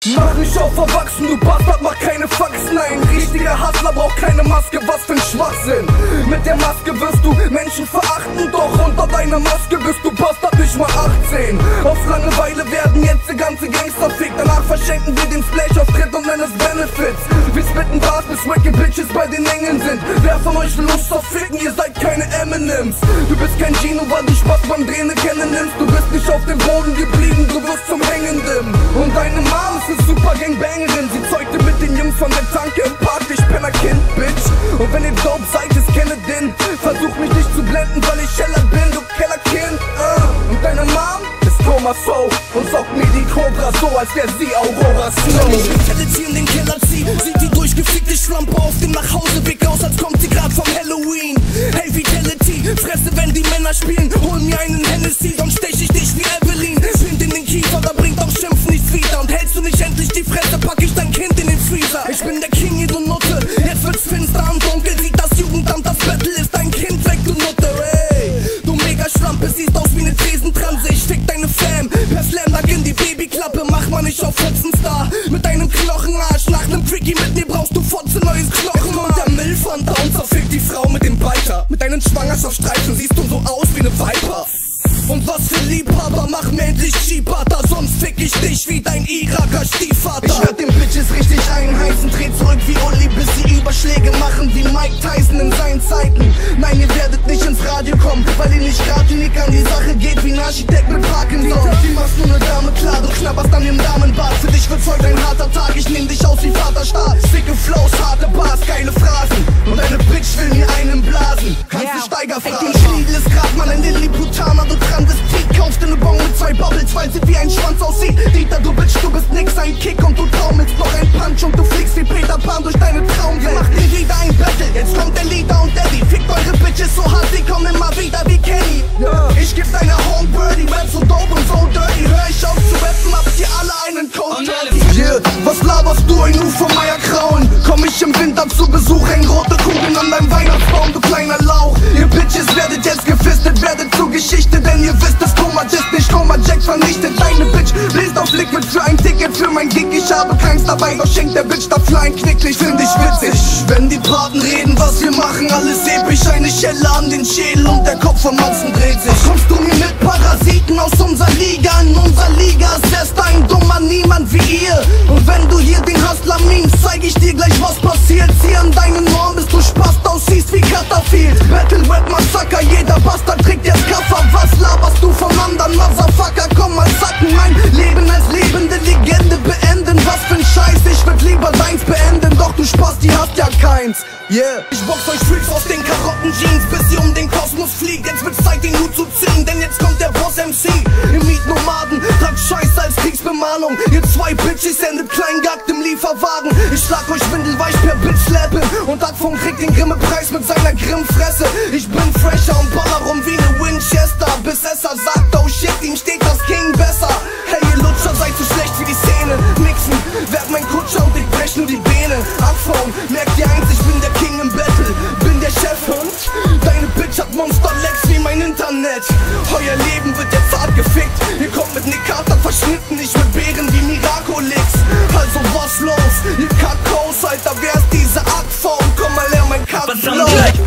Mach nicht auf erwachsen, du Bastard, mach keine Faxen. Ein richtiger Hustler braucht keine Maske, was für ein Schwachsinn. Mit der Maske wirst du Menschen verachten, doch unter deiner Maske bist du Bastard nicht mal 18. Auf Langeweile werden jetzt die ganze Gangster fickt. Danach verschenken wir den Splash-Auftritt und nennen es Benefits. Wir spitten Bars, bis wicked Bitches bei den Engeln sind. Wer von euch will Lust auf Ficken, ihr seid keine Eminems. Du bist kein Gino, weil du Spaß beim Drehen kennennimmst. Du bist nicht auf dem Boden geblieben, du wirst zum Hängenden. Und deine Mom ist eine super Gangbangerin. Sie zeugte mit den Jungs von der Tanke im Park, ich penner Kind, Bitch. Und wenn ihr dope seid, ist kenne den. Versuch mich nicht zu blenden, weil ich heller bin, du Kellerkind. Und deine Mom ist Thomas So und saugt mir die Cobra so, als wär sie Aurora Snow. Wenn ich Vitality in den Keller zieh, sieht die durchgefickte Schlampe auf dem Nachhauseweg aus, als kommt sie grad vom Halloween. Hey Vitality, fresse wenn die Männer spielen, hol mir einen Hennessy, sonst stech ich dich wie Evelyn. Wind in den Kiefer, da bringt auch Schimpfen nichts wieder. Und hältst du nicht endlich die Fresse, pack ich dein Kind in den Freezer. Ich bin der King, ihr du Nutte, jetzt wird's finster und dunkel, sieht das Jugendamt, das Battle ist dein Kind weg, du Nutte. Ey, du Mega-Schlampe, siehst aus wie ne Tresentranse, ich fick deine Fam, per Slam-Lack in die Babyklappe, mach mal nicht auf Fotzenstar. Mit deinem Knochenarsch, nach nem Freaky mit mir brauchst du Fotze, neues Knochen. Und der Milfhunter und zerfickt die Frau mit dem Biter. Mit deinen Schwangerschaftsstreifen siehst du so aus wie ne Viper. Und was für Liebhaber, mach mir endlich Cheaper, sonst fick ich dich wie dein Iraker Stiefvater. Ich werd den Bitches richtig einheißen, dreh zurück wie Uli, bis sie Überschläge machen wie Mike Tyson in seinen Zeiten. Nein, ihr werdet nicht ins Radio kommen, weil ihr nicht grad unique an die Sache geht wie ein Architekt mit Parkinson. Die machst nur ne Dame klar, du knabberst an dem Damenbart. Für dich wird's heute ein harter Tag, ich nehm dich aus wie Vaterstaat. Dicke Flows, harte Bars, geile Phrasen. Und deine Bitch will mir einen blasen. Kannst du Steiger fragen? Ey, Schniedel ist grad mal ein Lilliputaner, du Transvestit. Kaufst dir ne Bon mit 2 Bubbles, weil sie wie ein Schwanz aussieht. Dieter, du Bitch, du bist nix, ein Kick und du taumelst noch ein Punch und du fliegst wie Peter Pan durch deine Traumwelt. Ihr macht nie wieder ein Battle, jetzt kommt der Leader und Daddy. Fickt eure Bitches so hart, sie kommen immer wieder wie Kenny. Ich geb deiner Homebirdie, rap so dope und so dirty. Hör ich auf zu rappen, habt ihr alle einen Code. Yeah, was laberst du, ein Ufermeierkrauen? Komm ich im Winter zu Besuch, häng rote Kugeln an deinem Weihnachtsbaum, du kleiner Lauch. Ihr Bitches werdet jetzt gefistet, werdet zur Geschichte, denn ihr wisst es, Thomas ist nicht Thomas Jack vernichtet. Deine Bitch lest auf Liquid für ein Ticket für mein Gig. Ich habe keins dabei, doch schenkt der Bitch dafür ein Knicklich. Find ich witzig, wenn die Paten reden, was wir machen, alles episch. Eine Schelle an den Schädel und der Kopf von Manzen dreht sich. Was kommst du mir mit Parasiten aus unserer Liga? In unserer Liga ist erst ein dummer Niemand wie ihr. Und wenn du hier den Hustler memst, zeig ich dir gleich was passiert. Zieh an deinen Norm, bis du Spast aussiehst wie Cutterfield. Battle Rap Massaker, jeder Bastard trägt jetzt Kaffer. Was laberst du vom anderen Motherfucker? Komm mal sacken, mein Leben als lebende Legende beenden. Was für ein Scheiß, ich würd lieber deins beenden. Doch du Spaß, die hast ja keins. Yeah. Ich box euch Freaks aus den Karottenjeans, bis ihr um den Kosmos fliegt. Jetzt wird's Zeit, den Hut zu ziehen, denn jetzt kommt der Boss MC. Ihr Mietnomaden, tragt Scheiße als Kriegsbemalung. Ihr 2 Bitches sendet Kleingackt im Lieferwagen. Ich schlag euch windelweich per Bitch-Slappe und Adfunk kriegt den Grimme-Preis mit seiner Grimmfresse. Ich bin fresher und baller rum wie ne Winchester, bis Esser sagt, oh shit, ihm steht das King besser. Hey ihr Lutscher, seid zu schlecht für die Szene. Nixen, werd mein Kutscher und ich brech nur die Beine. Anphone, merkt ihr eins, ich bin der King im Battle, bin der Chefhund. Deine Bitch hat Monster-Legs wie mein Internet. Euer Leben wird jetzt hart gefickt. Ihr kommt mit Nick Carter verschnitten, nicht mit Bären wie Miracolix. Also was los, ihr Kakos, Alter, wer ist diese Artform? Komm mal her, mein Kackflow.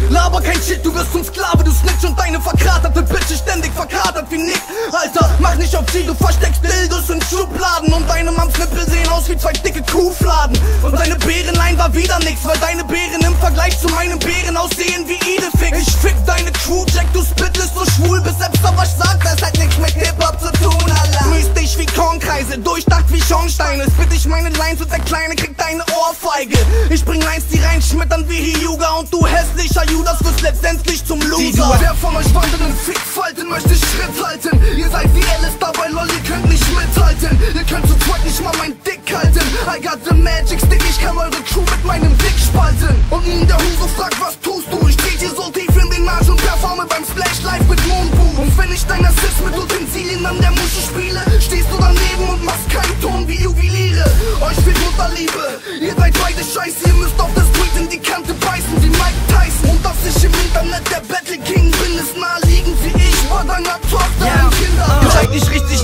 Laber kein Shit, du wirst zum Sklave, du Snitch. Und deine verkraterte Bitch ist ständig verkratert wie Nick. Alter, mach nicht auf Ziel, du versteckst Dildos in Schubladen. Und deine Mamsnippel sehen aus wie 2 dicke Kuhfladen. Und deine Bärenlein war wieder nix, weil deine Bären im Vergleich zu meinen Bären aussehen wie Idefix. Ich fick deine Crew, Jack, du Spitlist so schwul, bis selbst da was sagt, das hat nichts mit Hip-Hop zu tun, Alter. Mystig wie Kornkreise, durchdacht wie Schornsteine. Spit ich meine Lines und der Kleine kriegt deine Ohrfeige. Ich bring Lines, die reinschmettern wie Hyuga. Und du hässlicher Judas wirst letztendlich zum Loser. Wer von euch wandelnden Fickfalten möchte Schritt halten? Ihr seid wie Alistair bei LOL, ihr könnt nicht mithalten. Ihr könnt zu zweit nicht mal mein Dick halten. I got the magic stick, ich kann eure Crew mit meinem Dick spalten. Und nun der Huso fragt, was tust du? Ich dreh dir so tief in den Arsch und performe beim Splash live mit Moonboom. Und wenn ich dein Assist mit Utensilien an der Musche spiele, stehst du daneben und machst keinen Ton wie Juweliere. Euch fehlt Mutterliebe, ihr seid beide scheiße, ihr müsst auf der Street in die Kante beißen wie Mike Tyson. Und dass ich im Internet der Battle King bin, ist naheliegend wie ich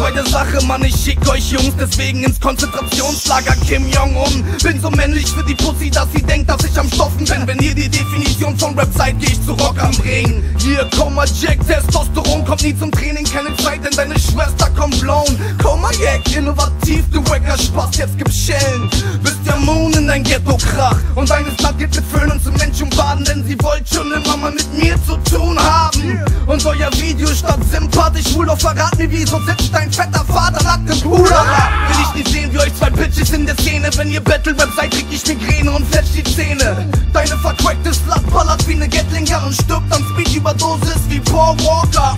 bei der Sache, Mann, ich schick euch Jungs deswegen ins Konzentrationslager Kim Jong-un. Bin so männlich für die Pussy, dass sie denkt, dass ich am Stoffen bin. Wenn ihr die Definition von Rap seid, geh ich zu Rock am Ring. Hier, Koma Jack, Testosteron kommt nie zum Training, keine Zeit, denn deine Schwester kommt blown. Koma Jack, innovativ, du Wacker Spaß, jetzt gibt's Schellen. Bist der Moon in dein Ghetto-Krach und deine Stadt geht mit Föhn und Menschen baden, denn sie wollt schon immer mal mit mir zu tun haben. Und euer Video statt sympathisch, wohl doch verrat mir, wieso sitzt dein fetter Vater nackt im Puder. Will ich nicht sehen, wie euch zwei Bitches in der Szene. Wenn ihr Battle-Rap seid, krieg ich Migräne und fetch die Zähne. Deine vercrackte Slut ballert wie ne Gatling Gun und stirbt an Speed-Überdosis wie Paul Walker.